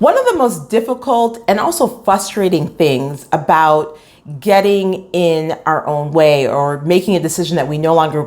One of the most difficult and also frustrating things about getting in our own way or making a decision that we no longer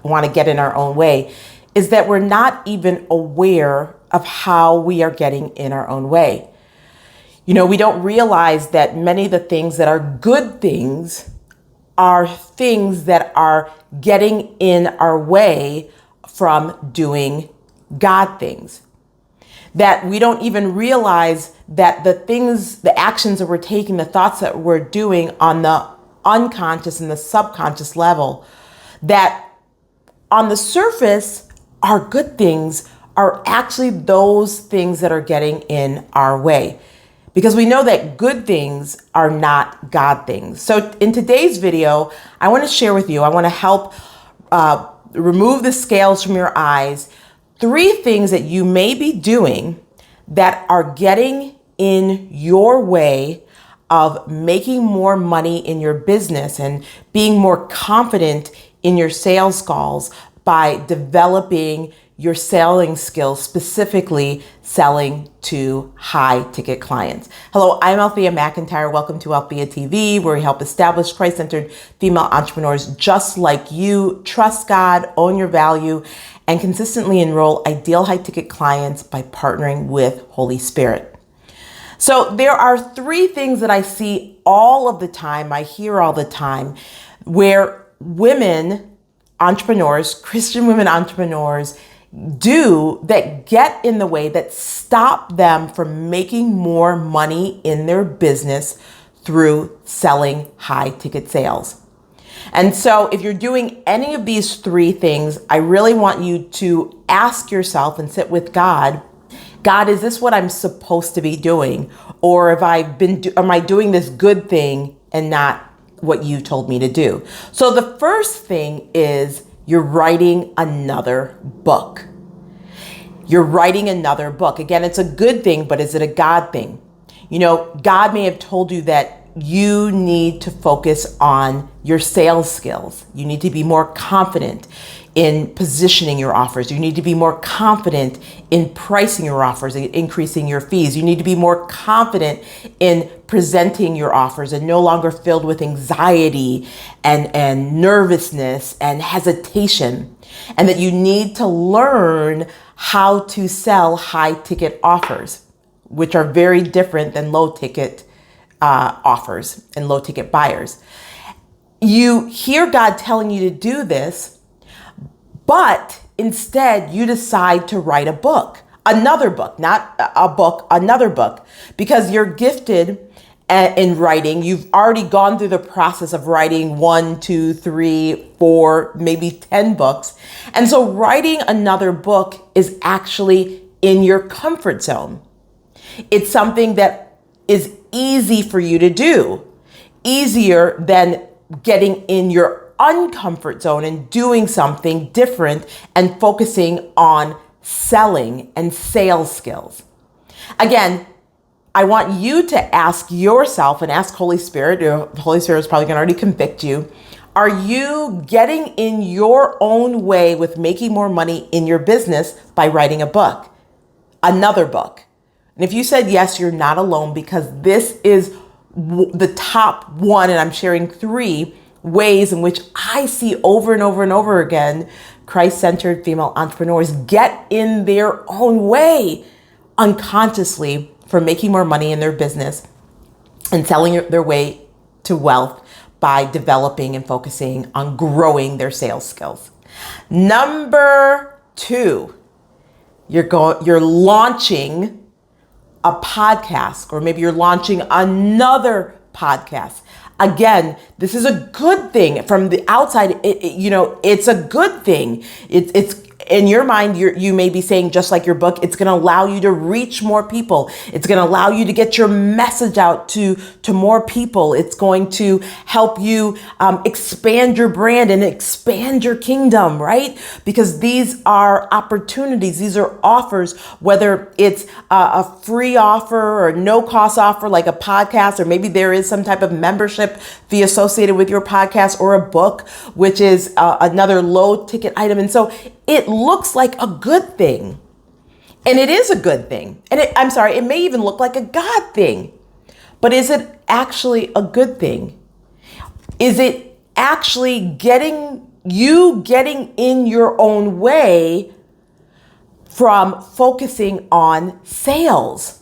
want to get in our own way is that we're not even aware of how we are getting in our own way. We don't realize that many of the things that are good things are things that are getting in our way from doing God things. That we don't even realize that the actions that we're taking, the thoughts that we're doing on the unconscious and the subconscious level, that on the surface are good things, are actually those things that are getting in our way. Because we know that good things are not God things. So in today's video, I want to share with you, I want to help remove the scales from your eyes, 3 things that you may be doing that are getting in your way of making more money in your business and being more confident in your sales calls by developing your selling skills, specifically selling to high ticket clients. Hello, I'm Althea McIntyre. Welcome to Althea TV, where we help established Christ-centered female entrepreneurs just like you trust God, own your value, and consistently enroll ideal high ticket clients by partnering with Holy Spirit. So there are 3 things that I see all of the time, I hear all the time, where women entrepreneurs, Christian women entrepreneurs, do that get in the way, that stop them from making more money in their business through selling high ticket sales. And so if you're doing any of these 3 things, I really want you to ask yourself and sit with God, is this what I'm supposed to be doing? Or am I doing this good thing and not what you told me to do? So the first thing is you're writing another book. You're writing another book. Again, it's a good thing, but is it a God thing? God may have told you that you need to focus on your sales skills. You need to be more confident in positioning your offers. You need to be more confident in pricing your offers and increasing your fees. You need to be more confident in presenting your offers and no longer filled with anxiety and nervousness and hesitation. And that you need to learn how to sell high ticket offers, which are very different than low ticket offers and low ticket buyers. You hear God telling you to do this, but instead you decide to write a book, another book, not a book, another book, because you're gifted in writing. You've already gone through the process of writing 1, 2, 3, 4, maybe 10 books. And so writing another book is actually in your comfort zone. It's something that is easy for you to do, easier than getting in your uncomfort zone and doing something different and focusing on selling and sales skills. Again, I want you to ask yourself and ask Holy Spirit. The Holy Spirit is probably going to already convict you. Are you getting in your own way with making more money in your business by writing a book, another book? And if you said yes, you're not alone, because this is the top 1, and I'm sharing 3 ways in which I see over and over and over again Christ-centered female entrepreneurs get in their own way unconsciously for making more money in their business and selling their way to wealth by developing and focusing on growing their sales skills. Number 2, you're launching a podcast, or maybe you're launching another podcast. Again, this is a good thing from the outside. It's a good thing. It's in your mind, you may be saying, just like your book, it's going to allow you to reach more people. It's going to allow you to get your message out to more people. It's going to help you expand your brand and expand your kingdom, right? Because these are opportunities. These are offers, whether it's a free offer or a no-cost offer like a podcast, or maybe there is some type of membership fee associated with your podcast, or a book, which is another low ticket item. And so it looks like a good thing. And it is a good thing. And it may even look like a God thing. But is it actually a good thing? Is it actually getting in your own way from focusing on sales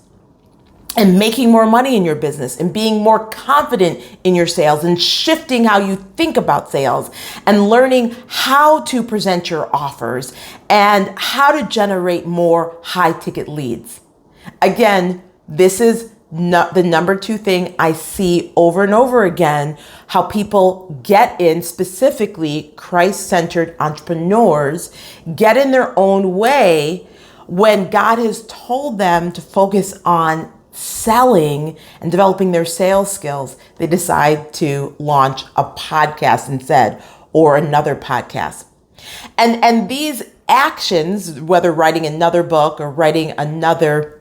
and making more money in your business and being more confident in your sales and shifting how you think about sales and learning how to present your offers and how to generate more high ticket leads? Again, this is the number 2 thing I see over and over again, how people get in, specifically Christ-centered entrepreneurs, get in their own way when God has told them to focus on selling and developing their sales skills. They decide to launch a podcast instead, or another podcast. And these actions, whether writing another book or writing another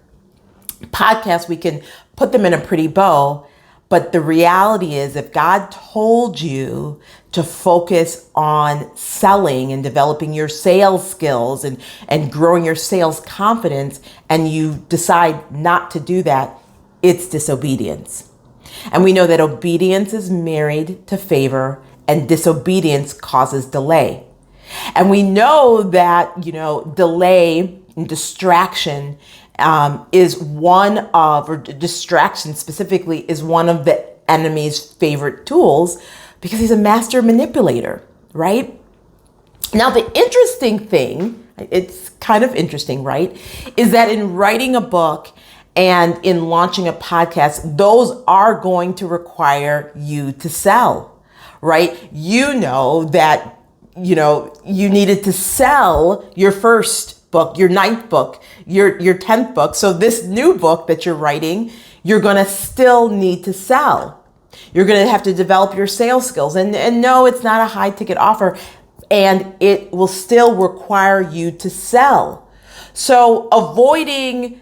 podcast, we can put them in a pretty bow. But the reality is, if God told you to focus on selling and developing your sales skills and growing your sales confidence, and you decide not to do that, it's disobedience. And we know that obedience is married to favor and disobedience causes delay. And we know that, delay and distraction distraction specifically is one of the enemy's favorite tools, because he's a master manipulator, right? Now, the interesting thing, it's kind of interesting, right, is that in writing a book and in launching a podcast, those are going to require you to sell, right? You know that, you needed to sell your first book, your 9th book, your 10th book. So this new book that you're writing, you're going to still need to sell. You're going to have to develop your sales skills. And no, it's not a high ticket offer, and it will still require you to sell. So avoiding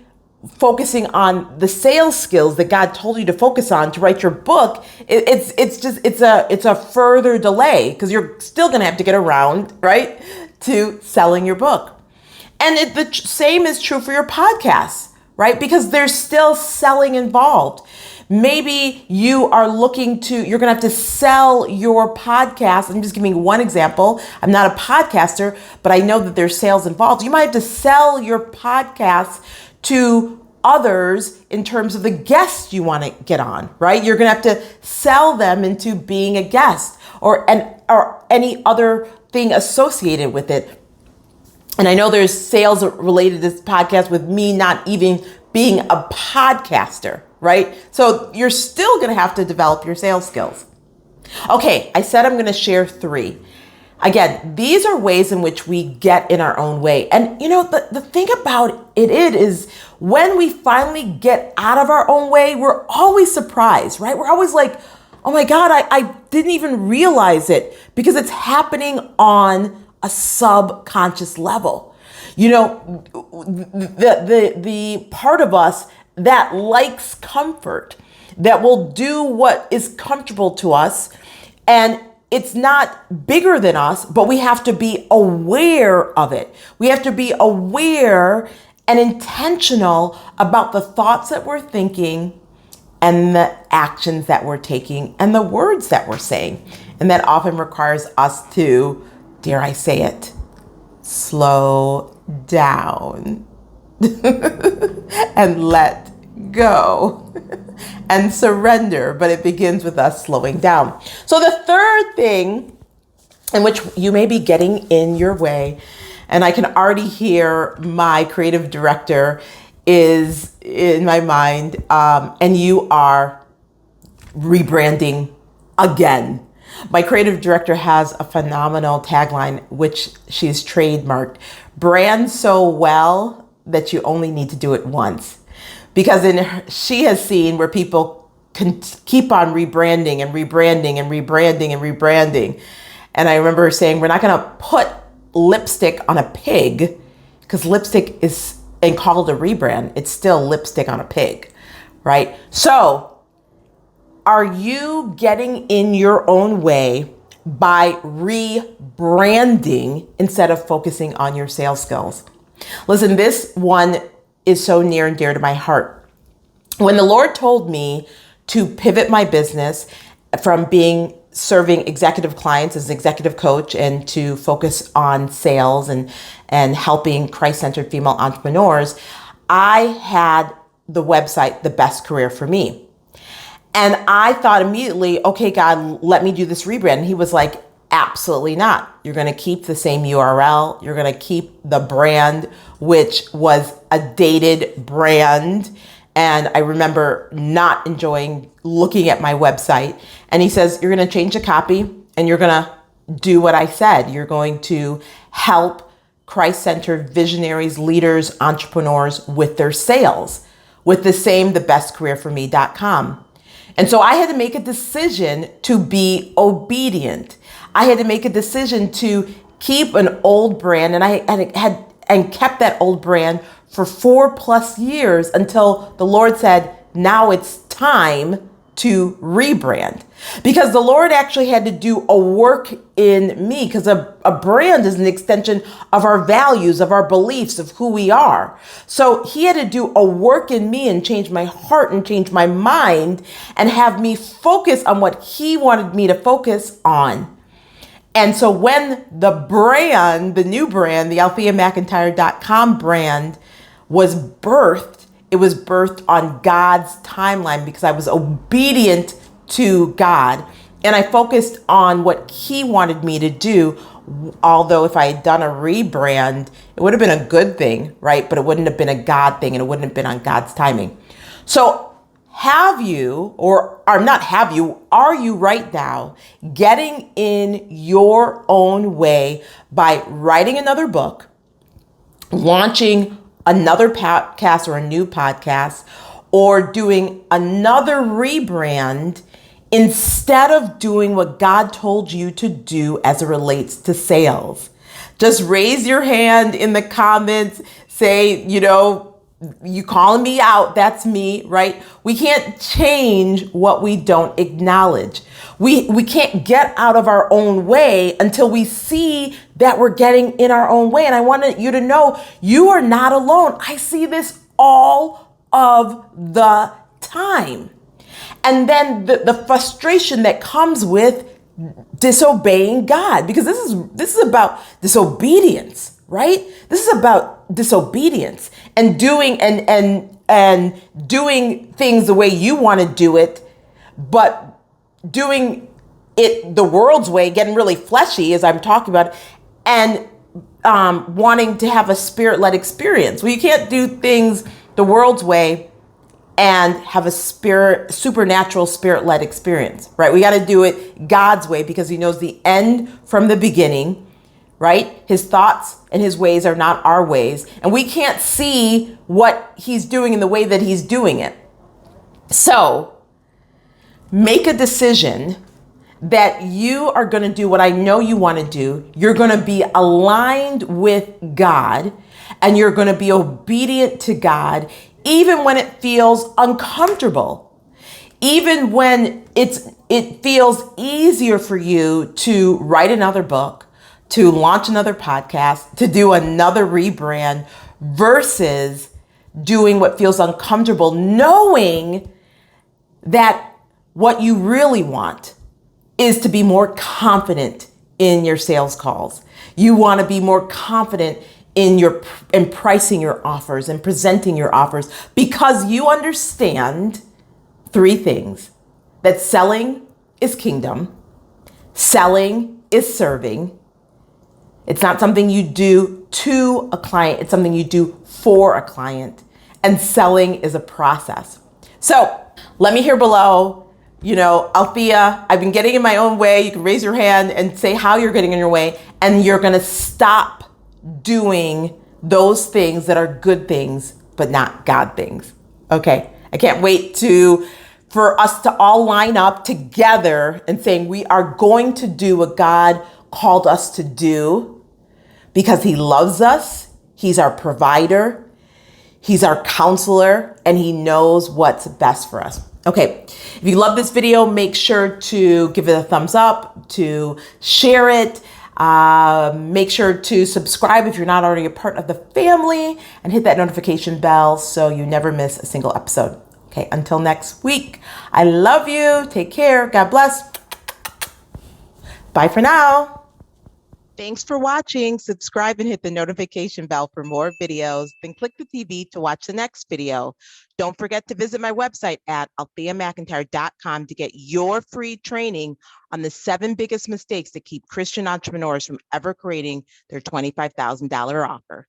focusing on the sales skills that God told you to focus on to write your book, it's a further delay, because you're still going to have to get around, right, to selling your book. And the same is true for your podcast, right? Because there's still selling involved. Maybe you're going to have to sell your podcast. I'm just giving one example. I'm not a podcaster, but I know that there's sales involved. You might have to sell your podcast to others in terms of the guests you want to get on, right? You're going to have to sell them into being a guest or any other thing associated with it. And I know there's sales related to this podcast with me not even being a podcaster, right? So you're still going to have to develop your sales skills. Okay, I said I'm going to share 3. Again, these are ways in which we get in our own way. And the thing about it is when we finally get out of our own way, we're always surprised, right? We're always like, oh my God, I didn't even realize it, because it's happening on a subconscious level. The part of us that likes comfort, that will do what is comfortable to us, and it's not bigger than us, but we have to be aware of it. We have to be aware and intentional about the thoughts that we're thinking and the actions that we're taking and the words that we're saying. And that often requires us to, dare I say it, slow down and let go and surrender. But it begins with us slowing down. So the third thing in which you may be getting in your way, and I can already hear my creative director is in my mind, and you are rebranding again. My creative director has a phenomenal tagline, which she's trademarked: brand so well that you only need to do it once. Because she has seen where people can keep on rebranding and rebranding and rebranding and rebranding. And I remember her saying, we're not going to put lipstick on a pig, because lipstick is and called a rebrand. It's still lipstick on a pig, right? So are you getting in your own way by rebranding instead of focusing on your sales skills? Listen, this one is so near and dear to my heart. When the Lord told me to pivot my business from serving executive clients as an executive coach and to focus on sales and helping Christ-centered female entrepreneurs, I had the website, The Best Career for Me. And I thought immediately, okay, God, let me do this rebrand. And he was like, absolutely not. You're going to keep the same URL. You're going to keep the brand, which was a dated brand. And I remember not enjoying looking at my website. And he says, you're going to change the copy and you're going to do what I said. You're going to help Christ-centered visionaries, leaders, entrepreneurs with their sales with the same thebestcareerforme.com. And so I had to make a decision to be obedient. I had to make a decision to keep an old brand, and I had kept that old brand for 4+ years until the Lord said, now it's time to rebrand. Because the Lord actually had to do a work in me, because a brand is an extension of our values, of our beliefs, of who we are. So he had to do a work in me and change my heart and change my mind and have me focus on what he wanted me to focus on. And so when the brand, the new brand, the AltheaMcIntyre.com brand was birthed, it was birthed on God's timeline because I was obedient to God and I focused on what he wanted me to do. Although if I had done a rebrand, it would have been a good thing, right? But it wouldn't have been a God thing and it wouldn't have been on God's timing. So are you right now getting in your own way by writing another book, launching another podcast or a new podcast, or doing another rebrand instead of doing what God told you to do as it relates to sales? Just raise your hand in the comments, say, you calling me out, that's me, right? We can't change what we don't acknowledge. We can't get out of our own way until we see that we're getting in our own way. And I wanted you to know you are not alone. I see this all of the time. And then the frustration that comes with disobeying God, because this is about disobedience, right? This is about disobedience and doing and doing things the way you want to do it, but doing it the world's way, getting really fleshy as I'm talking about, and wanting to have a spirit-led experience. Well, you can't do things the world's way and have a supernatural spirit-led experience, right? We got to do it God's way because he knows the end from the beginning, right? His thoughts and his ways are not our ways. And we can't see what he's doing in the way that he's doing it. So make a decision that you are going to do what I know you want to do. You're going to be aligned with God and you're going to be obedient to God, even when it feels uncomfortable, even when it feels easier for you to write another book, to launch another podcast, to do another rebrand versus doing what feels uncomfortable, knowing that what you really want is to be more confident in your sales calls. You want to be more confident in pricing your offers and presenting your offers because you understand 3 things: that selling is kingdom, selling is serving. It's not something you do to a client, it's something you do for a client, and selling is a process. So let me hear below, Althea, I've been getting in my own way. You can raise your hand and say how you're getting in your way, and you're going to stop doing those things that are good things, but not God things. Okay. I can't wait for us to all line up together and saying we are going to do what God called us to do because he loves us. He's our provider. He's our counselor, and he knows what's best for us. Okay. If you love this video, make sure to give it a thumbs up, to share it. Make sure to subscribe if you're not already a part of the family, and hit that notification bell so you never miss a single episode. Okay, until next week, I love you. Take care. God bless. Bye for now. Thanks for watching. Subscribe and hit the notification bell for more videos. Then click the TV to watch the next video. Don't forget to visit my website at altheamcintyre.com to get your free training on the 7 biggest mistakes that keep Christian entrepreneurs from ever creating their $25,000 offer.